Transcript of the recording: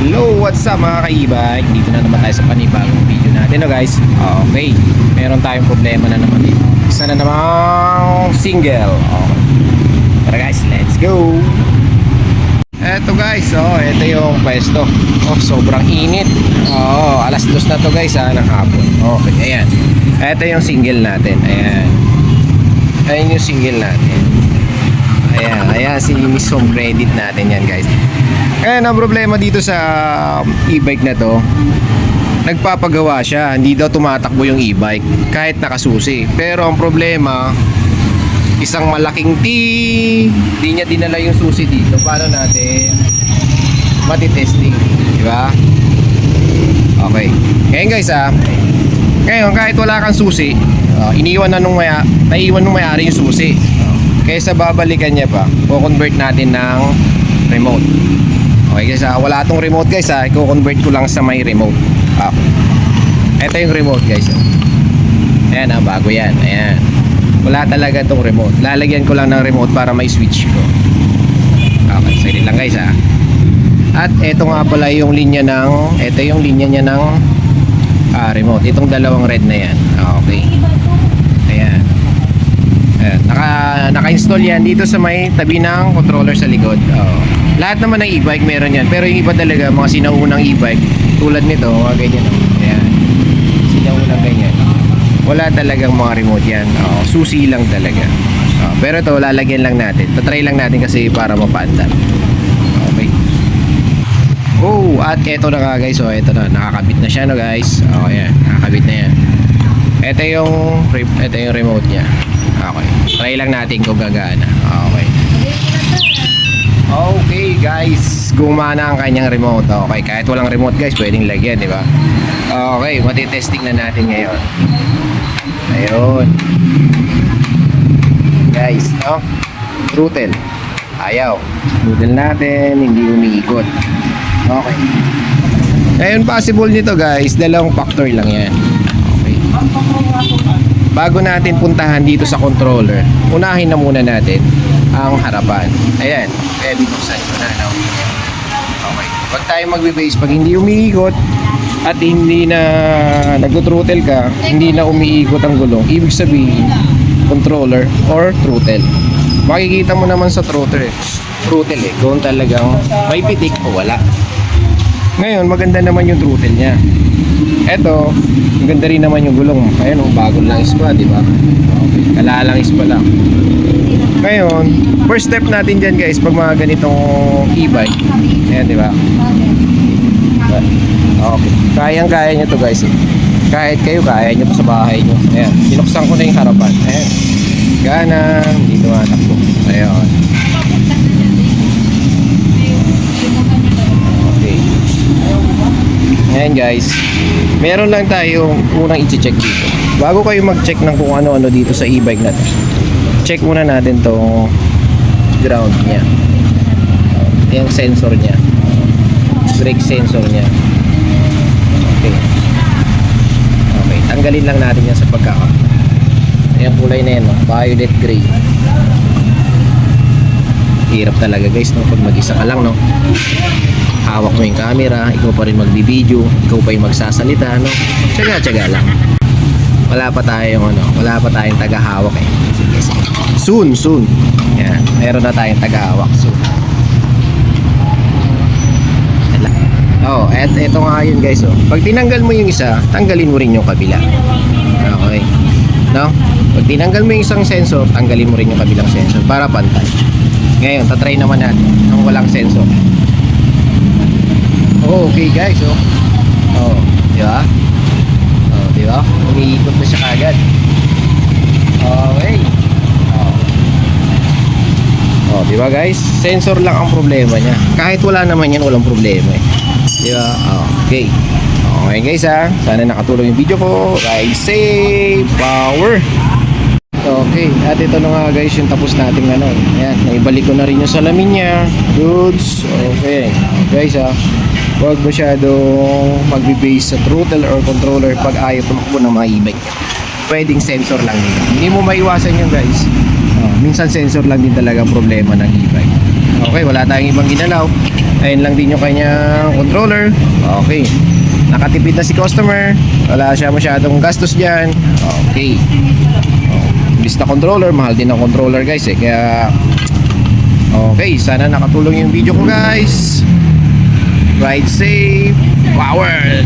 Hello, what's up mga ka-e-bike? Dito na naman tayo sa panibagong video natin, no guys. Okay, meron tayong problema na naman dito. Isa na namang single. Okay. Tara guys, let's go. Eto guys, ito yung pwesto. Sobrang init. Alas 2 na to guys, ng hapon. Okay, ayan. Eto yung single natin. Ayan. Ayan yung single natin. Ayan si Miss Home Credit natin yan guys. Ayan, ang problema dito sa e-bike na to, nagpapagawa siya, hindi daw tumatakbo yung e-bike kahit nakasusi. Pero ang problema, isang malaking hindi niya dinala yung susi dito. Paano natin matitesting, di ba? Okay, ngayon guys ngayon kahit wala kang susi, naiwan nung may-ari yung susi. Kaysa babalikan niya pa, i-convert natin ng remote. Okay guys, wala tong remote guys, i-convert ko lang sa may remote. Ito yung remote guys. Ayan, bago yan. Ayan. Wala talaga tong remote. Lalagyan ko lang ng remote para may switch ko. Okay, sige lang guys At ito nga pala yung linya ng, ito yung linya niya ng remote. Itong dalawang red na yan. Okay. Ayan. Naka-install yan dito sa may tabi ng controller sa likod. Lahat naman ng e-bike meron yan, pero yung iba talaga mga sinaunang e-bike tulad nito, mga ganyan. Ayan. Sinaunang ganyan. Wala talagang mga remote yan. Susi lang talaga. Pero ito lalagyan lang natin. Tatry lang natin kasi para mapaandar. Okay. At eto na nga guys. Eto na, nakakabit na siya no guys. Ayan, nakakabit na yan. Ito yung remote niya. Okay. Try lang natin kung gagana. Okay. Okay guys, gumana ang kanyang remote. Okay, kahit walang remote guys, pwedeng lagyan, di ba? Okay, matitesting na natin ngayon. Ayun. Guys, no? Throttle. Ayaw. Throttle natin, hindi umiikot. Okay. Ngayon, possible nito guys, dalawang factor lang yan. Okay. Bago natin puntahan dito sa controller, unahin na muna natin ang harapan. Ayan, kaya binuksan ko na. No? Okay. Huwag tayo magbe-base pag hindi umiikot at hindi na nag-throttle ka, hindi na umiikot ang gulong. Ibig sabihin, controller or throttle. Makikita mo naman sa throttle kung talagang may pitik o wala. Ngayon, maganda naman yung throttle niya. Eto, maganda rin naman yung gulong. Ayun, bagong langis pa, di ba? Okay, kalalangis pa lang. Ngayon, first step natin dyan guys, pag mga ganitong e-bike, ayan, di ba? Okay, kayang-kaya nyo to guys. Kahit kayo, kaya nyo pa sa bahay nyo. Ayan, binuksan ko na yung harapan. Ayan, gana, hindi tumatakbo. Ayan. Okay. Ayan guys, meron lang tayong unang i-check dito. Bago kayo mag-check ng kung ano-ano dito sa e-bike natin, check muna natin tong ground niya, yung sensor niya, brake sensor niya. Okay, tanggalin lang natin yan sa pagkaka. Ayan, kulay na yan, no? Violet gray. Hirap talaga guys, no? Pag mag-isa ka lang, no? Hawak mo yung camera, ikaw pa rin magbibideo, ikaw pa yung magsasalita, no? Tsaga-tsaga lang. Wala pa tayong tagahawak eh. Sige. Soon. Yan, meron na tayong tagahawak soon. Eto nga yun guys, pag tinanggal mo yung isa, tanggalin mo rin yung kabila. Okay. No? Pag tinanggal mo yung isang sensor, tanggalin mo rin yung kabilang sensor para pantay. Ngayon, tatry naman natin ng walang sensor. Okay guys, di ba? Di ba? Umiikot na siya kagad. Okay. Di ba guys? Sensor lang ang problema niya. Kahit wala naman yan, walang problema eh. Di ba? Okay. Okay guys sana nakatulong yung video ko. Guys, safe power. Okay, at ito na nga guys yung tapos nating ayan, naibalik ko na rin yung salamin niya. Goods. Okay. Guys huwag masyadong magbe-base sa throttle or controller pag ayaw tumakbo ng mga e-bike. Pwedeng sensor lang dito. Hindi mo maiwasan yun guys. Minsan sensor lang din talaga ang problema ng e-bike. Okay, wala tayong ibang ginalaw. Ayun lang din yung kanyang controller. Okay. Nakatipid na si customer. Wala siya masyadong gastos dyan. Okay. Imbis na controller, mahal din ang controller guys eh. Kaya okay, sana nakatulong yung video ko guys. Ride safe. Power!